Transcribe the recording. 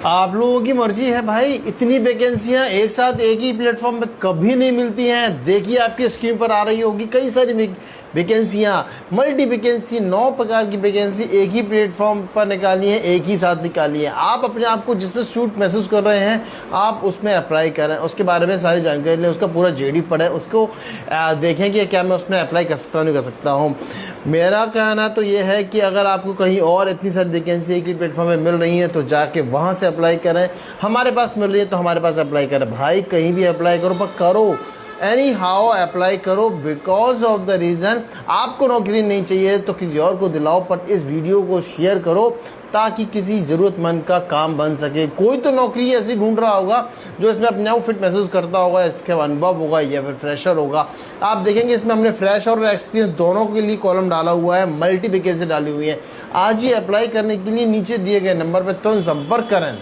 आप लोगों की मर्जी है भाई। इतनी वैकेंसियां एक साथ एक ही प्लेटफॉर्म पे कभी नहीं मिलती हैं। देखिए आपकी स्क्रीन पर आ रही होगी कई सारी वैकेंसियां, मल्टी वैकेंसी, 9 प्रकार की वैकेंसी एक ही प्लेटफॉर्म पर निकाली है, एक ही साथ निकाली है। आप अपने आप को जिसमें सूट महसूस कर रहे हैं आप उसमें अप्लाई करें, उसके बारे में सारी जानकारी लें, उसका पूरा जेडी पढ़ें, उसको देखें कि क्या मैं उसमें अप्लाई कर सकता नहीं कर सकता हूँ। मेरा कहना तो ये है कि अगर आपको कहीं और इतनी सारी वैकेंसी एक ही प्लेटफॉर्म में मिल रही है तो जाके वहाँ से अप्लाई करें। हमारे पास मिल रही है तो हमारे पास अप्लाई करें। भाई कहीं भी अप्लाई करो पर करो, एनी हाउ अप्लाई करो, बिकॉज ऑफ द रीज़न आपको नौकरी नहीं चाहिए तो किसी और को दिलाओ, पर इस वीडियो को शेयर करो ताकि किसी ज़रूरतमंद का काम बन सके। कोई तो नौकरी ऐसी ढूंढ रहा होगा जो इसमें अपने आप फिट महसूस करता होगा, इसके अनुभव होगा या फिर फ्रेशर होगा। आप देखेंगे इसमें हमने फ्रेश और एक्सपीरियंस दोनों के लिए कॉलम डाला हुआ है, मल्टी वैकेंसी डाली हुई है। आज ही अप्लाई करने के लिए नीचे दिए गए नंबर पर तुरंत संपर्क करें।